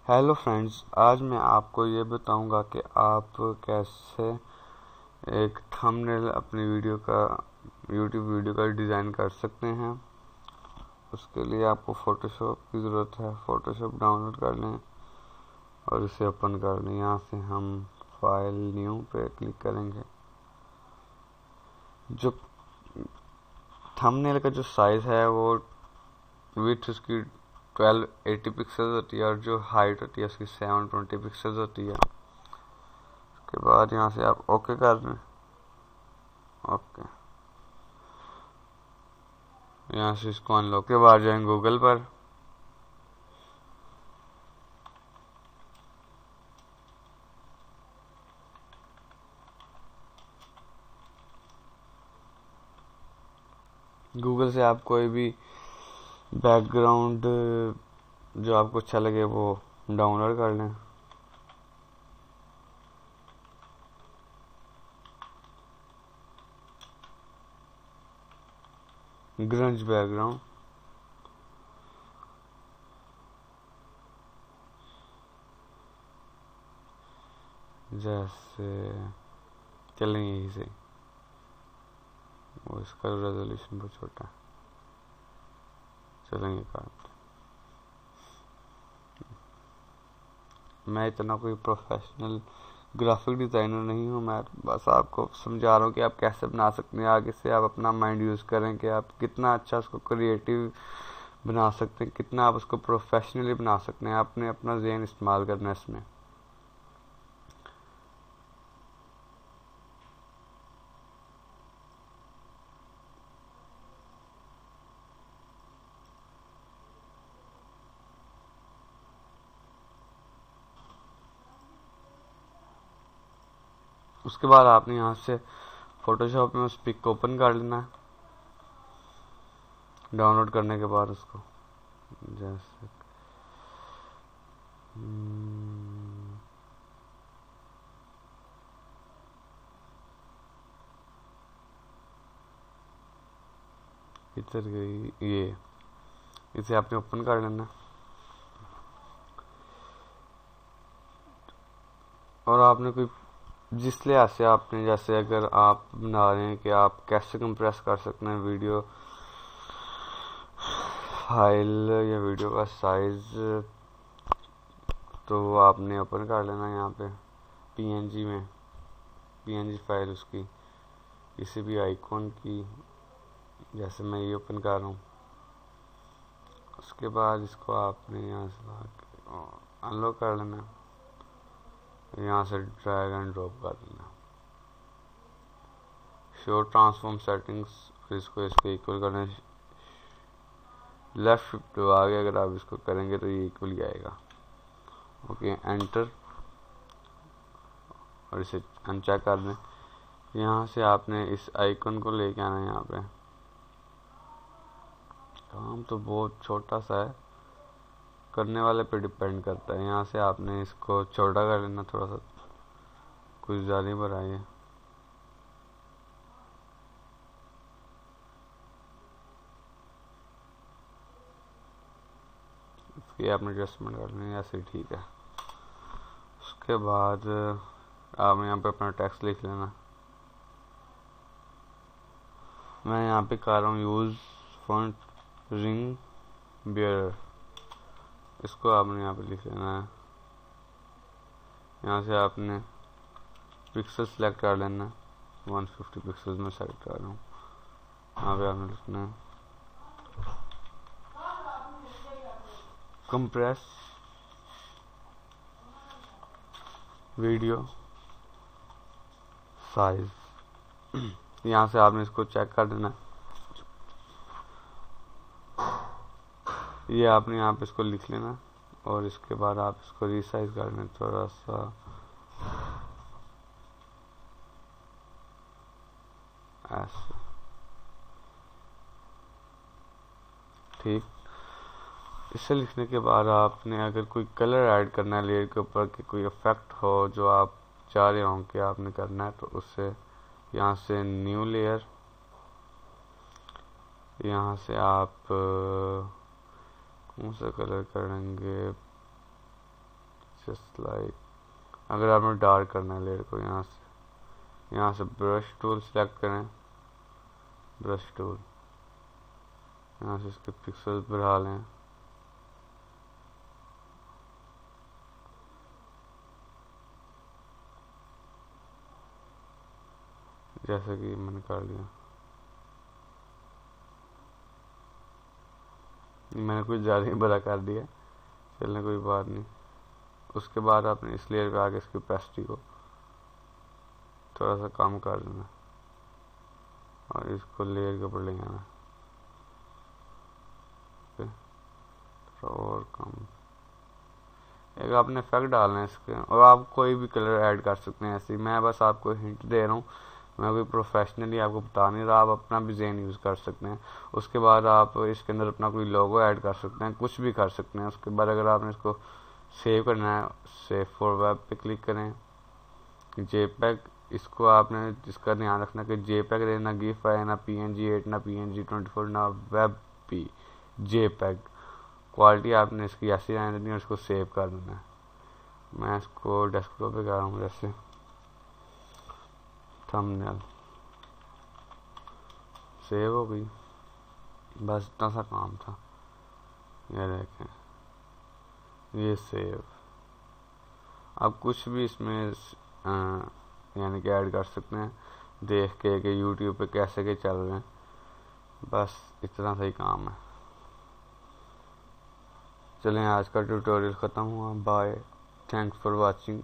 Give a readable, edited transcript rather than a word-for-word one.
Hello friends, आज मैं आपको ये बताऊंगा कि आप कैसे एक थंबनेल अपनी यूट्यूब वीडियो का डिज़ाइन कर सकते हैं। उसके लिए आपको फ़ोटोशॉप की ज़रूरत है। फ़ोटोशॉप डाउनलोड कर लें और इसे ओपन कर लें। यहाँ से हम फाइल न्यू पे क्लिक करेंगे। जो थंबनेल का जो साइज़ है वो विड्थ उसकी 1280 पिक्सल्स होती है और जो हाइट होती है उसकी 720 पिक्सल्स होती है। उसके बाद यहाँ से आप ओके कर दें। ओके, यहाँ से इसको अनलॉक के बाद जाएंगे गूगल पर। गूगल से आप कोई भी बैकग्राउंड जो आपको अच्छा लगे वो डाउनलोड कर लें। ग्रंज बैकग्राउंड, जैसे चलें यही से। वो इसका रेजोल्यूशन बहुत छोटा है, चलेंगे काट। मैं इतना कोई प्रोफेशनल ग्राफिक डिज़ाइनर नहीं हूँ। मैं बस आपको समझा रहा हूँ कि आप कैसे बना सकते हैं। आगे से आप अपना माइंड यूज़ करें कि आप कितना अच्छा उसको क्रिएटिव बना सकते हैं, कितना आप उसको प्रोफेशनली बना सकते हैं। आपने अपना ज़हन इस्तेमाल करना है इसमें। उसके बाद आपने यहाँ से फोटोशॉप में उस पिक को ओपन कर लेना है। डाउनलोड करने के बाद उसको जैसे इधर गई, ये इसे आपने ओपन कर लेना। और आपने कोई जिस लिहाज से आपने, जैसे अगर आप बना रहे हैं कि आप कैसे कंप्रेस कर सकते हैं वीडियो फाइल या वीडियो का साइज, तो वो आपने ओपन कर लेना यहाँ पे पीएनजी में, पीएनजी फाइल उसकी किसी भी आइकॉन की, जैसे मैं ये ओपन कर रहा हूँ। उसके बाद इसको आपने यहाँ से अनलॉक कर लेना, यहाँ से ड्रैग एंड ड्रॉप कर देना। शो ट्रांसफॉर्म सेटिंग्स, इसको इक्वल करना। लेफ्ट शिफ्ट दबा के अगर आप इसको करेंगे तो ये इक्वल ही आएगा। ओके, एंटर, और इसे अनचेक कर दें। यहाँ से आपने इस आइकन को लेके आना है। यहाँ पे काम तो बहुत छोटा सा है, करने वाले पे डिपेंड करता है। यहाँ से आपने इसको छोटा कर लेना थोड़ा सा, कुछ ज़्यादा बढ़ाइए है। इसकी आपने एडजस्टमेंट कर लेनी, ऐसे ठीक है। उसके बाद आप यहाँ पे अपना टेक्स्ट लिख लेना। मैं यहाँ पे कर रहा हूँ यूज़ फॉन्ट रिंग बियर, इसको आपने यहाँ पे लिख लेना है। यहाँ से आपने पिक्सल सेलेक्ट कर लेना, 150 पिक्सल्स में सेलेक्ट कर रहा हूँ। यहाँ पे आपने लिखना है कंप्रेस वीडियो साइज। यहाँ से आपने इसको चेक कर देना। ये आपने यहाँ पे इसको लिख लेना और इसके बाद आप इसको रीसाइज कर लें थोड़ा सा, ऐसे, ठीक। इसे लिखने के बाद आपने अगर कोई कलर ऐड करना है लेयर के ऊपर, कि कोई इफेक्ट हो जो आप चाह रहे हो कि आपने करना है, तो उससे यहाँ से न्यू लेयर, यहाँ से आप कौन सा कलर करेंगे, जस्ट लाइक, अगर आपने डार्क करना है लेयर को, यहाँ से ब्रश टूल सेलेक्ट करें, ब्रश टूल, यहाँ से इसके पिक्सल बढ़ा लें, जैसे कि मैंने कर लिया। मैंने कुछ ज़्यादा ही बड़ा कर दिया, चलने कोई बात नहीं। उसके बाद आपने इस लेयर पे आके इसकी ओपेसिटी को थोड़ा सा कम कर देना और इसको लेयर के ऊपर ले आना, थोड़ा और कम। एक आपने इफेक्ट डालना है इसके, और आप कोई भी कलर ऐड कर सकते हैं ऐसे। मैं बस आपको हिंट दे रहा हूँ, मैं कोई प्रोफेशनली आपको बता नहीं रहा, आप अपना भी ज़हन यूज़ कर सकते हैं। उसके बाद आप इसके अंदर अपना कोई लोगो ऐड कर सकते हैं, कुछ भी कर सकते हैं। उसके बाद अगर आपने इसको सेव करना है, सेव फॉर वेब पे क्लिक करें, जेपैग, इसको आपने इसका ध्यान रखना कि जेपैग रहे, ना गिफ आए, ना PNG 8, ना PNG 24, ना वेब पी, जेपैग क्वालिटी आपने इसकी ऐसी रहने देनी है, उसको सेव कर देना है। मैं इसको डेस्कटॉप पे कर रहा हूँ, जैसे थंबनेल सेव हो गई, बस इतना सा काम था। ये देखें, ये सेव। आप कुछ भी इसमें यानी कि ऐड कर सकते हैं, देख के यूट्यूब पे कैसे के चल रहे हैं, बस इतना सा ही काम है। चलें, आज का ट्यूटोरियल ख़त्म हुआ। Bye, thanks for watching.